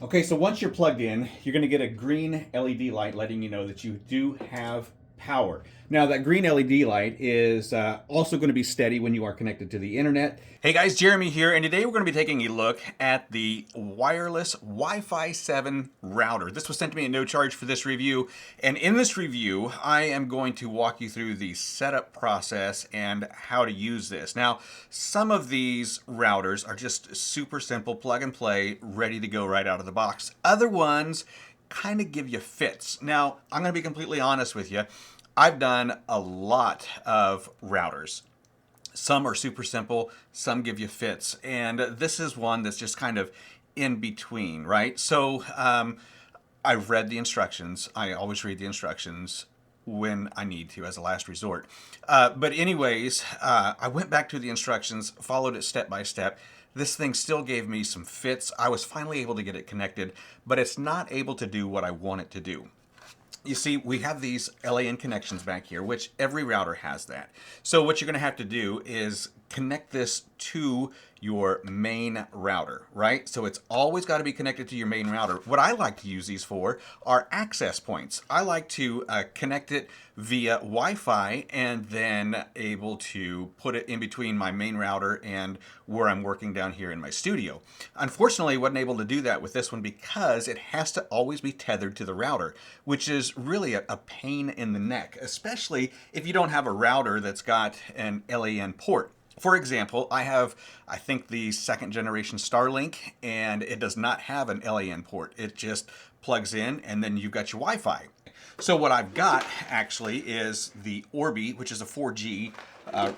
Okay, so once you're plugged in, you're going to get a green LED light letting you know that you do have power. Now, that green LED light is also going to be steady when you are connected to the internet. Hey guys, Jeremy here, and today we're going to be taking a look at the wireless Wi-Fi 7 router. This was sent to me at no charge for this review, and in this review, I am going to walk you through the setup process and how to use this. Now, some of these routers are just super simple, plug and play, ready to go right out of the box. Other ones kind of give you fits. Now, I'm going to be completely honest with you. I've done a lot of routers. Some are super simple, some give you fits, and this is one that's just kind of in between, right? So I've read the instructions. I always read the instructions when I need to as a last resort. But anyways, I went back to the instructions, followed it step by step. This thing still gave me some fits. I was finally able to get it connected, but it's not able to do what I want it to do. You see, we have these LAN connections back here, which every router has that. So what you're going to have to do is connect this to your main router, right? So it's always got to be connected to your main router. What I like to use these for are access points. I like to connect it via Wi-Fi and then able to put it in between my main router and where I'm working down here in my studio. Unfortunately, I wasn't able to do that with this one because it has to always be tethered to the router, which is really a pain in the neck, especially if you don't have a router that's got an LAN port. For example, I have, I think, the second generation Starlink, and it does not have an LAN port. It just plugs in, and then you've got your Wi-Fi. So what I've got, actually, is the Orbi, which is a 4G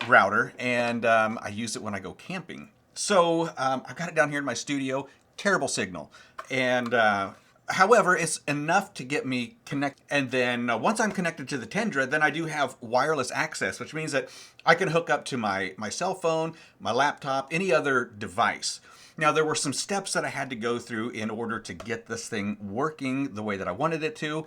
router, and I use it when I go camping. So I've got it down here in my studio, terrible signal. And however, it's enough to get me connected. And then once I'm connected to the Tenda, then I do have wireless access, which means that I can hook up to my cell phone, my laptop, any other device. Now, there were some steps that I had to go through in order to get this thing working the way that I wanted it to.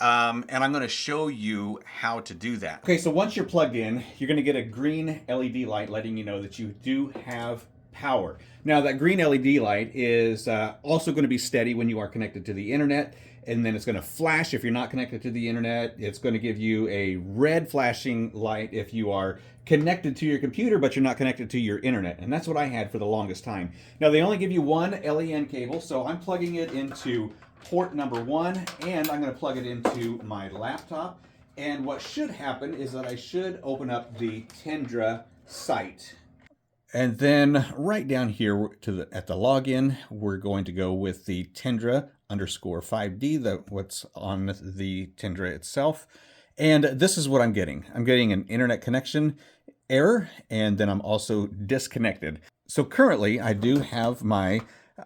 And I'm going to show you how to do that. Okay, so once you're plugged in, you're going to get a green LED light letting you know that you do have power. Now, that green LED light is also going to be steady when you are connected to the internet, and then it's going to flash if you're not connected to the internet. It's going to give you a red flashing light if you are connected to your computer, but you're not connected to your internet. And that's what I had for the longest time. Now, they only give you one LAN cable, so I'm plugging it into port number 1, and I'm going to plug it into my laptop. And what should happen is that I should open up the Tenda site. And then right down here at the login, we're going to go with the Tenda _5D, what's on the Tenda itself. And this is what I'm getting. I'm getting an internet connection error, and then I'm also disconnected. So currently I do have my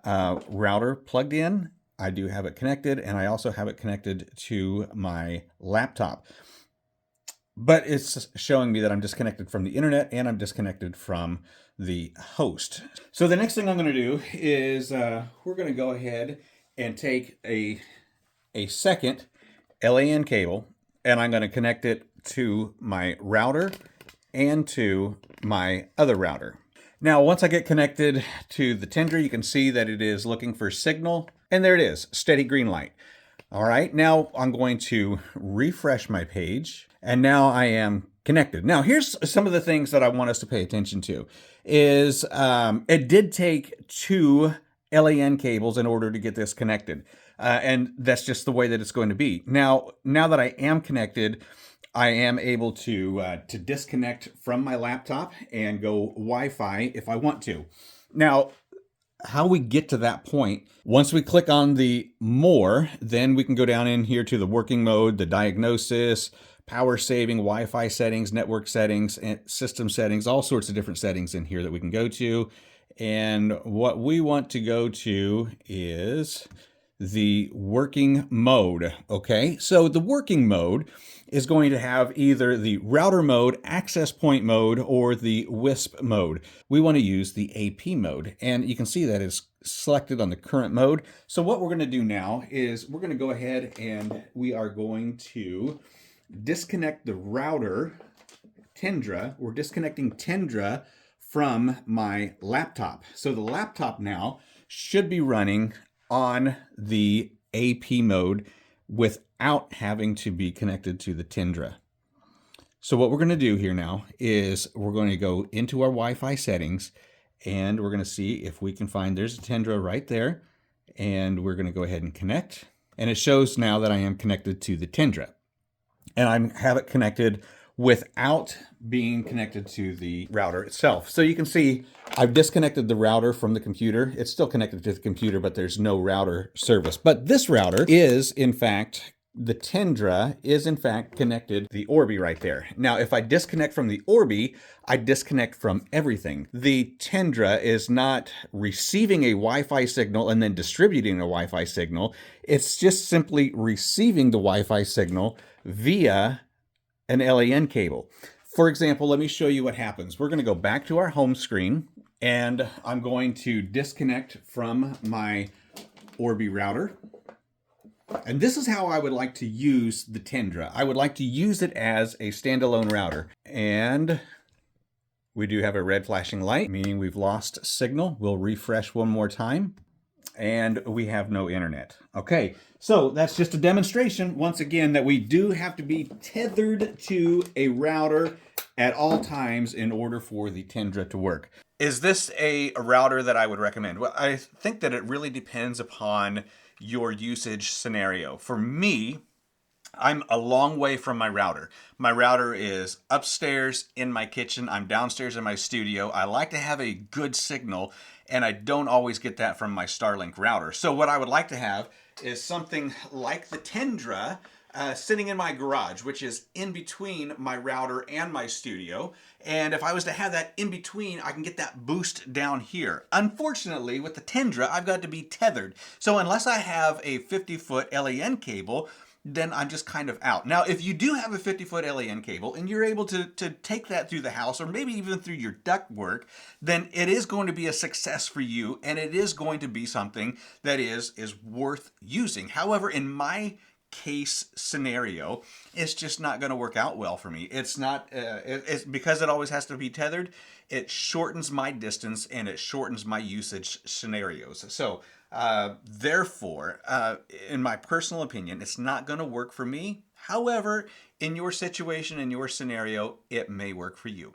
router plugged in. I do have it connected, and I also have it connected to my laptop. But it's showing me that I'm disconnected from the internet and I'm disconnected from the host. So the next thing I'm going to do is we're going to go ahead and take a second LAN cable, and I'm going to connect it to my router and to my other router. Now, once I get connected to the Tenda, you can see that it is looking for signal, and there it is, steady green light. All right, now I'm going to refresh my page, and now I am connected. Now, here's some of the things that I want us to pay attention to. Is it did take 2 LAN cables in order to get this connected, and that's just the way that it's going to be. Now that I am connected, I am able to disconnect from my laptop and go Wi-Fi if I want to. Now, how we get to that point, once we click on the more, then we can go down in here to the working mode, the diagnosis, power saving, Wi-Fi settings, network settings, and system settings, all sorts of different settings in here that we can go to. And what we want to go to is the working mode. Okay, so the working mode is going to have either the router mode, access point mode, or the WISP mode. We want to use the AP mode, and you can see that it's selected on the current mode. So what we're going to do now is we're going to go ahead and we are going to disconnect the router Tenda. We're disconnecting Tenda from my laptop. So the laptop now should be running on the AP mode without having to be connected to the Tendra. So what we're going to do here now is we're going to go into our Wi-Fi settings, and we're going to see if we can find, there's a Tendra right there, and we're going to go ahead and connect. And it shows now that I am connected to the Tendra. And I have it connected without being connected to the router itself. So you can see I've disconnected the router from the computer. It's still connected to the computer, but there's no router service. But this router is, in fact, the Tendra is in fact connected to the Orbi right there. Now, if I disconnect from the Orbi, I disconnect from everything. The Tendra is not receiving a Wi-Fi signal and then distributing a Wi-Fi signal. It's just simply receiving the Wi-Fi signal via an LAN cable. For example, let me show you what happens. We're going to go back to our home screen, and I'm going to disconnect from my Orbi router. And this is how I would like to use the Tendra. I would like to use it as a standalone router. And we do have a red flashing light, meaning we've lost signal. We'll refresh one more time, and we have no internet. Okay, so that's just a demonstration, once again, that we do have to be tethered to a router at all times in order for the Tendra to work. Is this a router that I would recommend? Well, I think that it really depends upon your usage scenario. For me, I'm a long way from my router. My router is upstairs in my kitchen. I'm downstairs in my studio. I like to have a good signal, and I don't always get that from my Starlink router. So what I would like to have is something like the Tendra sitting in my garage, which is in between my router and my studio. And if I was to have that in between, I can get that boost down here. Unfortunately, with the Tendra, I've got to be tethered. So unless I have a 50-foot LAN cable, then I'm just kind of out. Now, if you do have a 50-foot LAN cable and you're able to take that through the house, or maybe even through your ductwork, then it is going to be a success for you, and it is going to be something that is worth using. However, in my case scenario, it's just not going to work out well for me. It's not, it's because it always has to be tethered. It shortens my distance and it shortens my usage scenarios. So therefore, in my personal opinion, it's not going to work for me. However, in your situation, in your scenario, it may work for you.